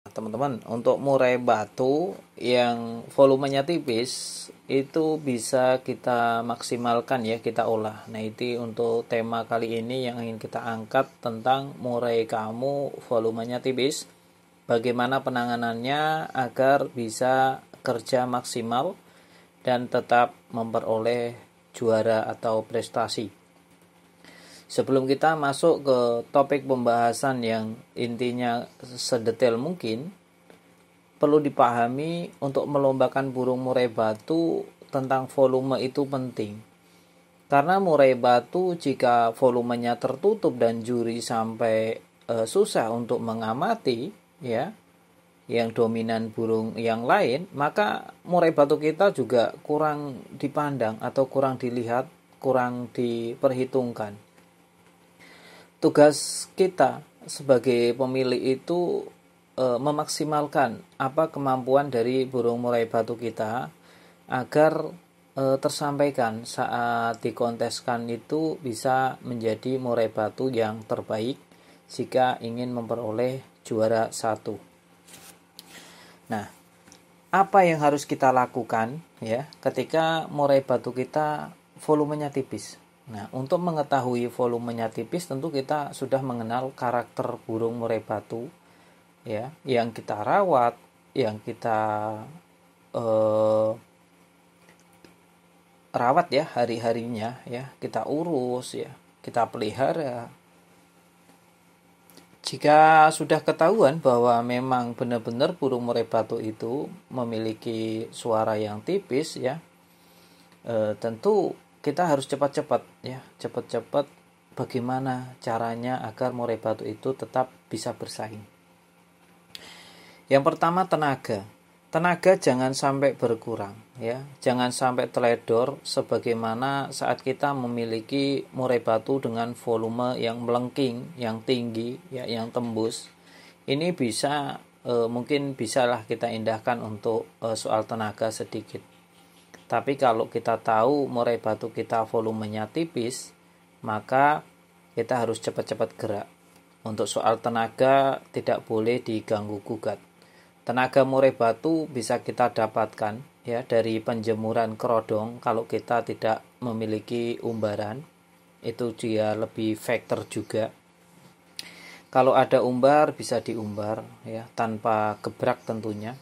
Teman-teman, untuk murai batu yang volumenya tipis itu bisa kita maksimalkan ya, kita olah. Nah, itu untuk tema kali ini yang ingin kita angkat tentang murai kamu volumenya tipis. Bagaimana penanganannya agar bisa kerja maksimal dan tetap memperoleh juara atau prestasi. Sebelum kita masuk ke topik pembahasan yang intinya sedetail mungkin, perlu dipahami untuk melombakan burung murai batu tentang volume itu penting. Karena murai batu jika volumenya tertutup dan juri sampai susah untuk mengamati ya, yang dominan burung yang lain, maka murai batu kita juga kurang dipandang atau kurang dilihat, kurang diperhitungkan. Tugas kita sebagai pemilik itu memaksimalkan apa kemampuan dari burung murai batu kita agar tersampaikan saat dikonteskan itu bisa menjadi murai batu yang terbaik jika ingin memperoleh juara 1. Nah, apa yang harus kita lakukan ya ketika murai batu kita volumenya tipis? Nah, untuk mengetahui volumenya tipis tentu kita sudah mengenal karakter burung murai batu ya, yang kita rawat, yang kita rawat ya hari-harinya ya, kita urus ya, kita pelihara. Jika sudah ketahuan bahwa memang benar-benar burung murai batu itu memiliki suara yang tipis ya, tentu kita harus cepat-cepat ya, cepat-cepat bagaimana caranya agar murai batu itu tetap bisa bersaing. Yang pertama, tenaga. Tenaga jangan sampai berkurang ya, jangan sampai teledor sebagaimana saat kita memiliki murai batu dengan volume yang melengking, yang tinggi ya, yang tembus. Ini bisa mungkin bisalah kita indahkan untuk soal tenaga sedikit. Tapi kalau kita tahu murai batu kita volumenya tipis, maka kita harus cepat-cepat gerak. Untuk soal tenaga tidak boleh diganggu gugat. Tenaga murai batu bisa kita dapatkan ya dari penjemuran kerodong kalau kita tidak memiliki umbaran. Itu dia lebih faktor juga. Kalau ada umbar bisa diumbar ya, tanpa gebrak tentunya.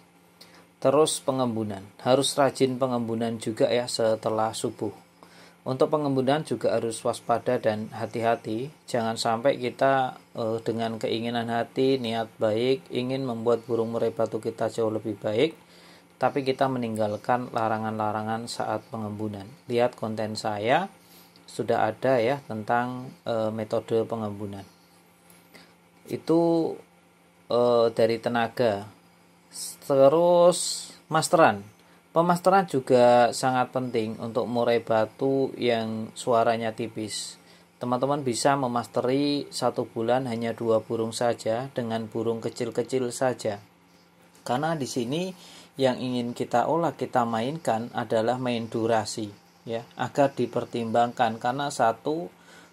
Terus pengembunan, harus rajin pengembunan juga ya setelah subuh. Untuk pengembunan juga harus waspada dan hati-hati. Jangan sampai kita dengan keinginan hati, niat baik, ingin membuat burung murai batu kita jauh lebih baik, tapi kita meninggalkan larangan-larangan saat pengembunan. Lihat konten saya, sudah ada ya tentang metode pengembunan. Itu dari tenaga. Terus masteran. Pemasteran juga sangat penting untuk murai batu yang suaranya tipis. Teman-teman bisa memasteri 1 bulan hanya 2 burung saja dengan burung kecil-kecil saja. Karena di sini yang ingin kita olah, kita mainkan adalah main durasi ya, agar dipertimbangkan karena satu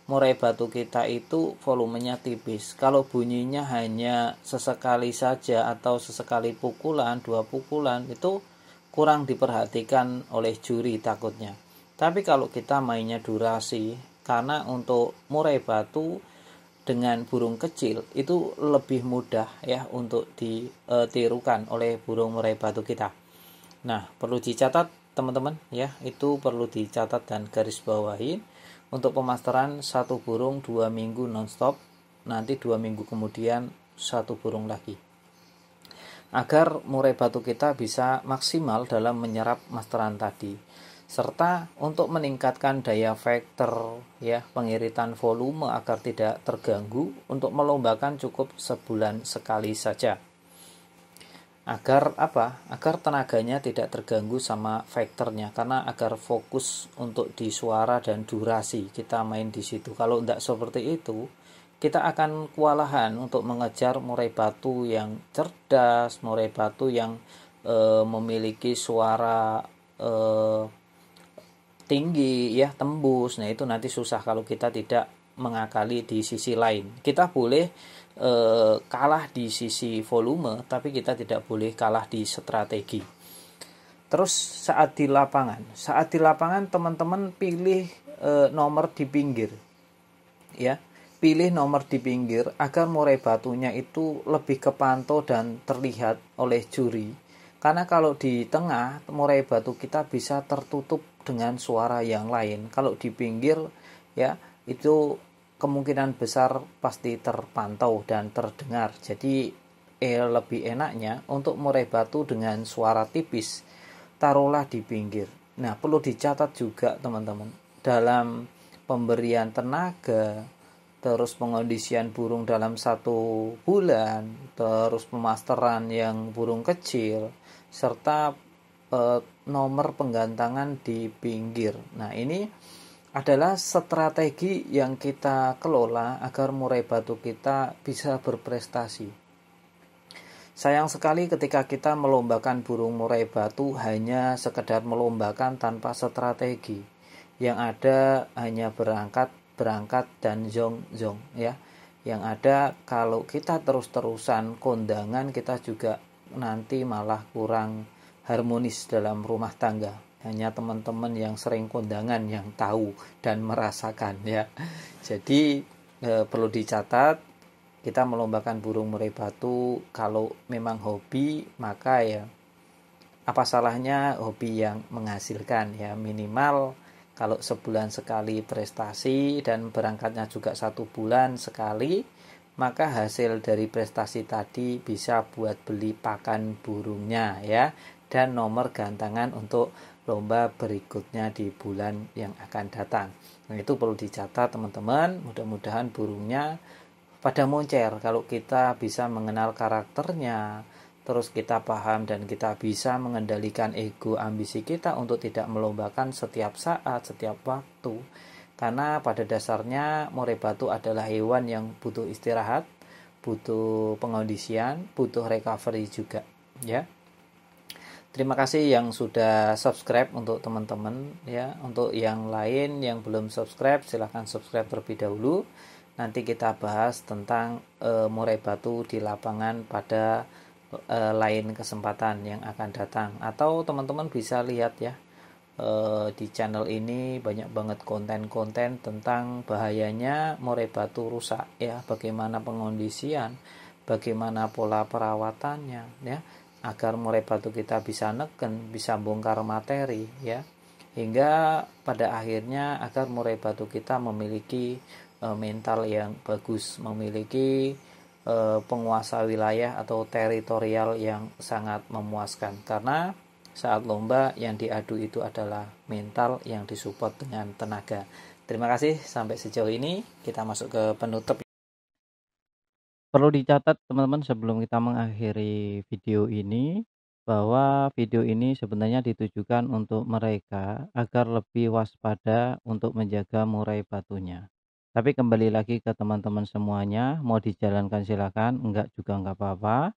murai batu kita itu volumenya tipis. Kalau bunyinya hanya sesekali saja atau sesekali pukulan, 2 pukulan itu kurang diperhatikan oleh juri takutnya. Tapi kalau kita mainnya durasi, karena untuk murai batu dengan burung kecil itu lebih mudah ya untuk ditirukan oleh burung murai batu kita. Nah, perlu dicatat teman-teman ya, itu perlu dicatat dan garis bawahi. Untuk pemasteran 1 burung 2 minggu nonstop, nanti 2 minggu kemudian 1 burung lagi. Agar murai batu kita bisa maksimal dalam menyerap masteran tadi, serta untuk meningkatkan daya faktor ya, pengiritan volume agar tidak terganggu. Untuk melombakan cukup sebulan sekali saja. Agar apa? Agar tenaganya tidak terganggu sama faktornya, karena agar fokus untuk di suara dan durasi kita main di situ. Kalau tidak seperti itu, kita akan kewalahan untuk mengejar murai batu yang cerdas, murai batu yang memiliki suara tinggi ya, tembus. Nah, itu nanti susah kalau kita tidak mengakali di sisi lain. Kita boleh kalah di sisi volume, tapi kita tidak boleh kalah di strategi. Terus saat di lapangan teman-teman pilih nomor di pinggir, ya. Pilih nomor di pinggir agar murai batunya itu lebih kepantau dan terlihat oleh juri. Karena kalau di tengah, murai batu kita bisa tertutup dengan suara yang lain. Kalau di pinggir, ya, itu kemungkinan besar pasti terpantau dan terdengar. Jadi lebih enaknya untuk murai batu dengan suara tipis, taruhlah di pinggir. Nah, perlu dicatat juga teman-teman, dalam pemberian tenaga, terus pengondisian burung dalam 1 bulan, terus pemasteran yang burung kecil, serta nomor penggantangan di pinggir. Nah, ini adalah strategi yang kita kelola agar murai batu kita bisa berprestasi. Sayang sekali ketika kita melombakan burung murai batu hanya sekedar melombakan tanpa strategi. Yang ada hanya berangkat dan zong ya. Yang ada kalau kita terus-terusan kondangan, kita juga nanti malah kurang harmonis dalam rumah tangga. Hanya teman-teman yang sering kondangan yang tahu dan merasakan, ya. Jadi perlu dicatat, kita melombakan burung murai batu kalau memang hobi, maka ya apa salahnya hobi yang menghasilkan, ya. Minimal kalau sebulan sekali prestasi dan berangkatnya juga 1 bulan sekali, maka hasil dari prestasi tadi bisa buat beli pakan burungnya, ya, dan nomor gantangan untuk lomba berikutnya di bulan yang akan datang. Nah, itu perlu dicatat teman-teman. Mudah-mudahan burungnya pada moncer kalau kita bisa mengenal karakternya, terus kita paham dan kita bisa mengendalikan ego ambisi kita untuk tidak melombakan setiap saat, setiap waktu. Karena pada dasarnya murai batu adalah hewan yang butuh istirahat, butuh pengondisian, butuh recovery juga, ya. Terima kasih yang sudah subscribe untuk teman-teman, ya. Untuk yang lain yang belum subscribe, silahkan subscribe terlebih dahulu. Nanti kita bahas tentang murai batu di lapangan pada lain kesempatan yang akan datang. Atau teman-teman bisa lihat, ya, di channel ini banyak banget konten-konten tentang bahayanya murai batu rusak, ya. Bagaimana pengondisian, bagaimana pola perawatannya, ya, agar murai batu kita bisa neken, bisa bongkar materi, ya, hingga pada akhirnya agar murai batu kita memiliki mental yang bagus, memiliki penguasa wilayah atau teritorial yang sangat memuaskan. Karena saat lomba yang diadu itu adalah mental yang disupport dengan tenaga. Terima kasih sampai sejauh ini. Kita masuk ke penutup. Perlu dicatat teman-teman sebelum kita mengakhiri video ini, bahwa video ini sebenarnya ditujukan untuk mereka agar lebih waspada untuk menjaga murai batunya. Tapi kembali lagi ke teman-teman semuanya, mau dijalankan silakan, enggak juga enggak apa-apa.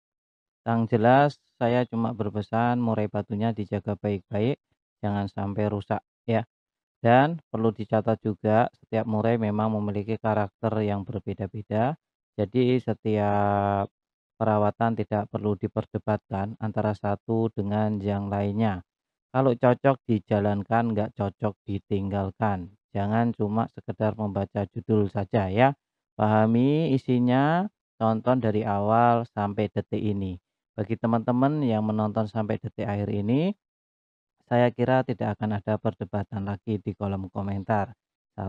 Yang jelas saya cuma berpesan murai batunya dijaga baik-baik, jangan sampai rusak, ya. Dan perlu dicatat juga, setiap murai memang memiliki karakter yang berbeda-beda. Jadi setiap perawatan tidak perlu diperdebatkan antara satu dengan yang lainnya. Kalau cocok dijalankan, nggak cocok ditinggalkan. Jangan cuma sekedar membaca judul saja, ya. Pahami isinya, tonton dari awal sampai detik ini. Bagi teman-teman yang menonton sampai detik akhir ini, saya kira tidak akan ada perdebatan lagi di kolom komentar.